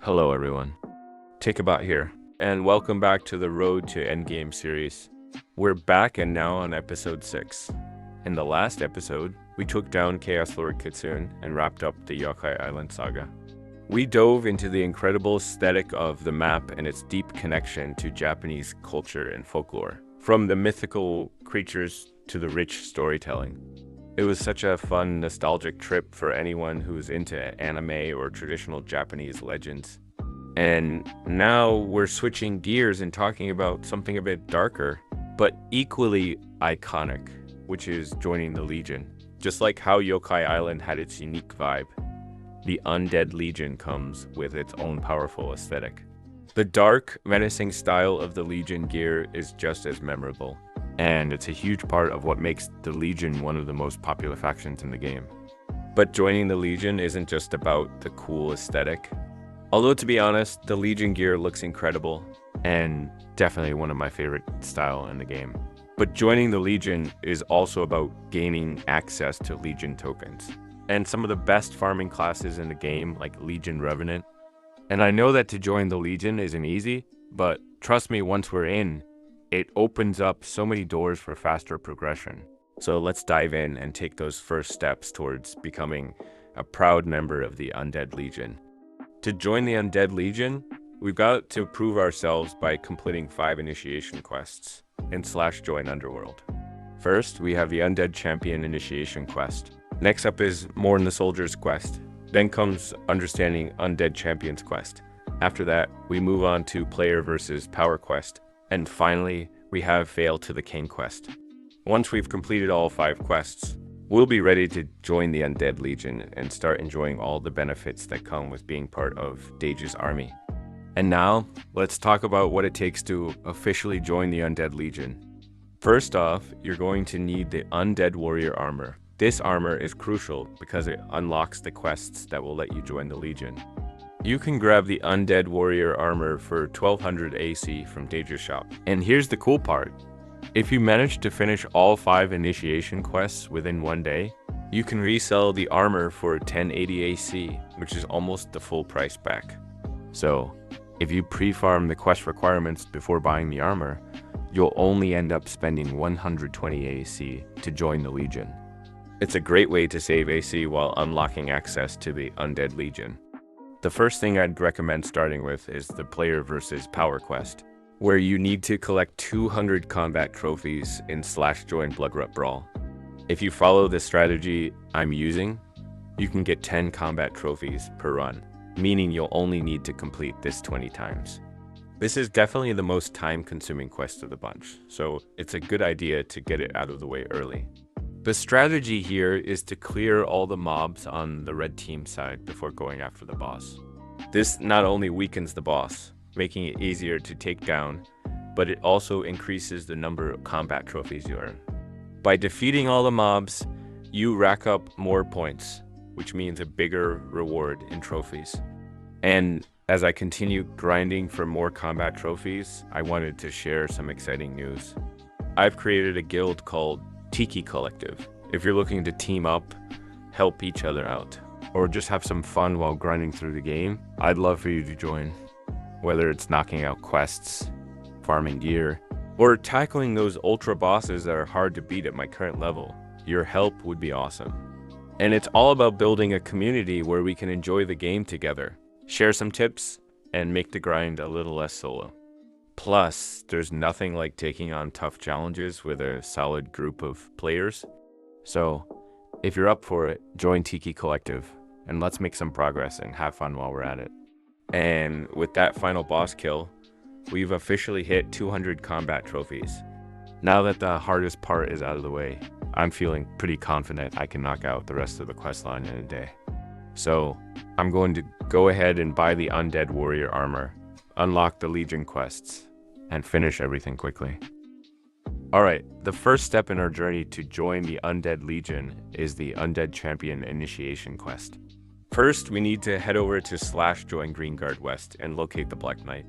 Hello everyone, Tikabot here, and welcome back to the Road to Endgame series. We're back and now on episode 6. In the last episode, we took down Chaos Lord Kitsune and wrapped up the Yokai Island saga. We dove into the incredible aesthetic of the map and its deep connection to Japanese culture and folklore, from the mythical creatures to the rich storytelling. It was such a fun, nostalgic trip for anyone who's into anime or traditional Japanese legends. And now we're switching gears and talking about something a bit darker, but equally iconic, which is joining the Legion. Just like how Yokai Island had its unique vibe, the Undead Legion comes with its own powerful aesthetic. The dark, menacing style of the Legion gear is just as memorable, and it's a huge part of what makes the Legion one of the most popular factions in the game. But joining the Legion isn't just about the cool aesthetic. Although to be honest, the Legion gear looks incredible, and definitely one of my favorite style in the game. But joining the Legion is also about gaining access to Legion tokens, and some of the best farming classes in the game, like Legion Revenant. And I know that to join the Legion isn't easy, but trust me, once we're in, it opens up so many doors for faster progression. So let's dive in and take those first steps towards becoming a proud member of the Undead Legion. To join the Undead Legion, we've got to prove ourselves by completing 5 initiation quests in /Join Underworld. First, we have the Undead Champion Initiation quest. Next up is Mourn the Soldier's quest. Then comes Understanding Undead Champions quest. After that, we move on to Player versus Power quest. And finally, we have Fail to the King quest. Once we've completed all 5 quests, we'll be ready to join the Undead Legion and start enjoying all the benefits that come with being part of Dage's army. And now, let's talk about what it takes to officially join the Undead Legion. First off, you're going to need the Undead Warrior armor. This armor is crucial because it unlocks the quests that will let you join the Legion. You can grab the Undead Warrior armor for 1200 AC from Dage's shop. And here's the cool part. If you manage to finish all 5 initiation quests within one day, you can resell the armor for 1080 AC, which is almost the full price back. So, if you pre-farm the quest requirements before buying the armor, you'll only end up spending 120 AC to join the Legion. It's a great way to save AC while unlocking access to the Undead Legion. The first thing I'd recommend starting with is the Player versus Power quest, where you need to collect 200 combat trophies in /Join Bloodrut Brawl. If you follow the strategy I'm using, you can get 10 combat trophies per run, meaning you'll only need to complete this 20 times. This is definitely the most time-consuming quest of the bunch, so it's a good idea to get it out of the way early. The strategy here is to clear all the mobs on the red team side before going after the boss. This not only weakens the boss, making it easier to take down, but it also increases the number of combat trophies you earn. By defeating all the mobs, you rack up more points, which means a bigger reward in trophies. And as I continue grinding for more combat trophies, I wanted to share some exciting news. I've created a guild called Tiki Collective. If you're looking to team up, help each other out, or just have some fun while grinding through the game, I'd love for you to join. Whether it's knocking out quests, farming gear, or tackling those ultra bosses that are hard to beat at my current level, your help would be awesome. And it's all about building a community where we can enjoy the game together, share some tips, and make the grind a little less solo. Plus, there's nothing like taking on tough challenges with a solid group of players. So, if you're up for it, join Tiki Collective, and let's make some progress and have fun while we're at it. And with that final boss kill, we've officially hit 200 combat trophies. Now that the hardest part is out of the way, I'm feeling pretty confident I can knock out the rest of the quest line in a day. So, I'm going to go ahead and buy the Undead Warrior armor, unlock the Legion quests, and finish everything quickly. Alright, the first step in our journey to join the Undead Legion is the Undead Champion Initiation quest. First, we need to head over to /Join Greenguard West and locate the Black Knight.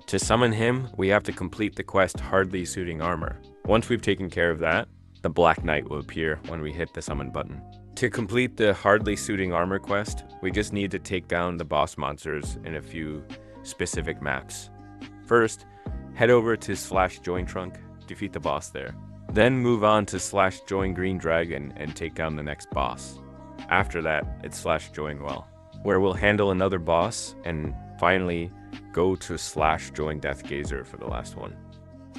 To summon him, we have to complete the quest Hardly Suiting Armor. Once we've taken care of that, the Black Knight will appear when we hit the summon button. To complete the Hardly Suiting Armor quest, we just need to take down the boss monsters in a few specific maps. First, head over to /Join Trunk, defeat the boss there. Then move on to /Join Green Dragon and take down the next boss. After that, it's /Join Well, where we'll handle another boss, and finally go to /Join Death Gazer for the last one.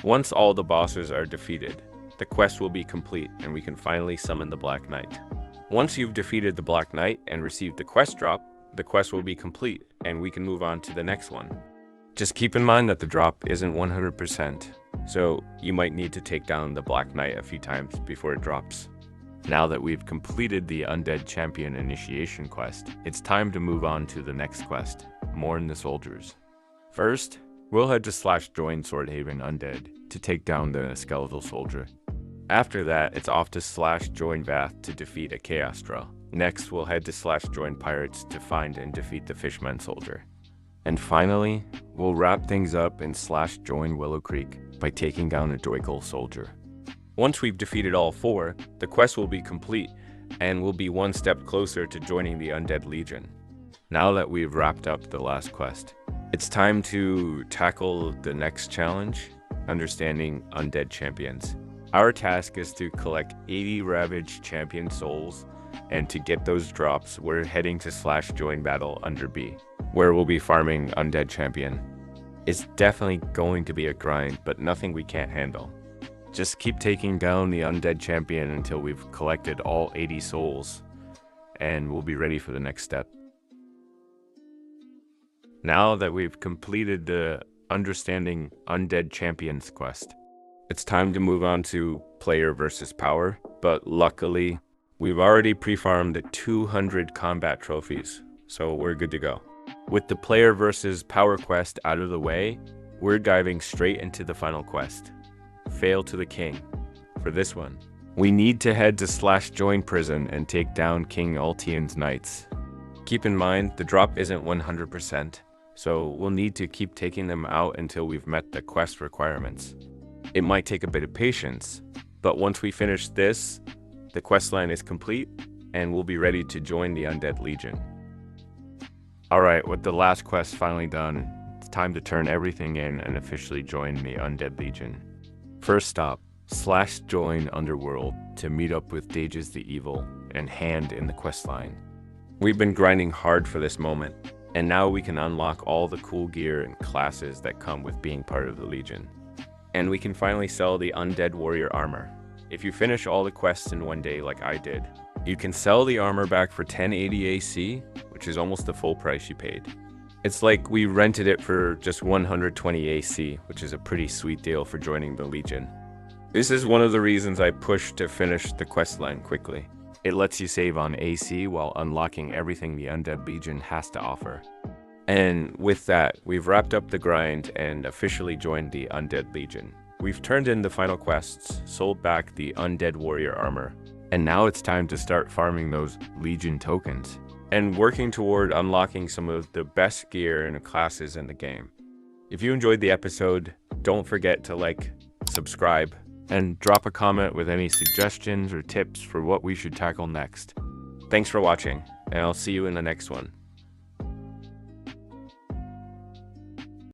Once all the bosses are defeated, the quest will be complete and we can finally summon the Black Knight. Once you've defeated the Black Knight and received the quest drop, the quest will be complete and we can move on to the next one. Just keep in mind that the drop isn't 100%, so you might need to take down the Black Knight a few times before it drops. Now that we've completed the Undead Champion Initiation quest, it's time to move on to the next quest, Mourn the Soldiers. First, we'll head to /Join Swordhaven Undead to take down the Skeletal Soldier. After that, it's off to /Join Bath to defeat a Chaos Draw. Next, we'll head to /Join Pirates to find and defeat the Fishman Soldier. And finally, we'll wrap things up in /Join Willow Creek by taking down a Joykel Soldier. Once we've defeated all four, the quest will be complete and we'll be one step closer to joining the Undead Legion. Now that we've wrapped up the last quest, it's time to tackle the next challenge, understanding Undead Champions. Our task is to collect 80 Ravaged Champion Souls, and to get those drops, we're heading to /Join Battle under B, where we'll be farming Undead Champion. It's definitely going to be a grind, but nothing we can't handle. Just keep taking down the Undead Champion until we've collected all 80 souls, and we'll be ready for the next step. Now that we've completed the Understanding Undead Champions quest, it's time to move on to Player versus Power, but luckily, we've already pre-farmed the 200 combat trophies, so we're good to go. With the Player versus Power quest out of the way, we're diving straight into the final quest, Fail to the King. For this one, we need to head to /Join Prison and take down King Altian's Knights. Keep in mind, the drop isn't 100%, so we'll need to keep taking them out until we've met the quest requirements. It might take a bit of patience, but once we finish this, the questline is complete and we'll be ready to join the Undead Legion. Alright, with the last quest finally done, it's time to turn everything in and officially join the Undead Legion. First stop, /Join Underworld to meet up with Dages the Evil and Hand in the questline. We've been grinding hard for this moment, and now we can unlock all the cool gear and classes that come with being part of the Legion. And we can finally sell the Undead Warrior armor. If you finish all the quests in one day like I did, you can sell the armor back for 1080 AC, which is almost the full price you paid. It's like we rented it for just 120 AC, which is a pretty sweet deal for joining the Legion. This is one of the reasons I pushed to finish the questline quickly. It lets you save on AC while unlocking everything the Undead Legion has to offer. And with that, we've wrapped up the grind and officially joined the Undead Legion. We've turned in the final quests, sold back the Undead Warrior armor, and now it's time to start farming those Legion tokens and working toward unlocking some of the best gear and classes in the game. If you enjoyed the episode, don't forget to like, subscribe, and drop a comment with any suggestions or tips for what we should tackle next. Thanks for watching, and I'll see you in the next one.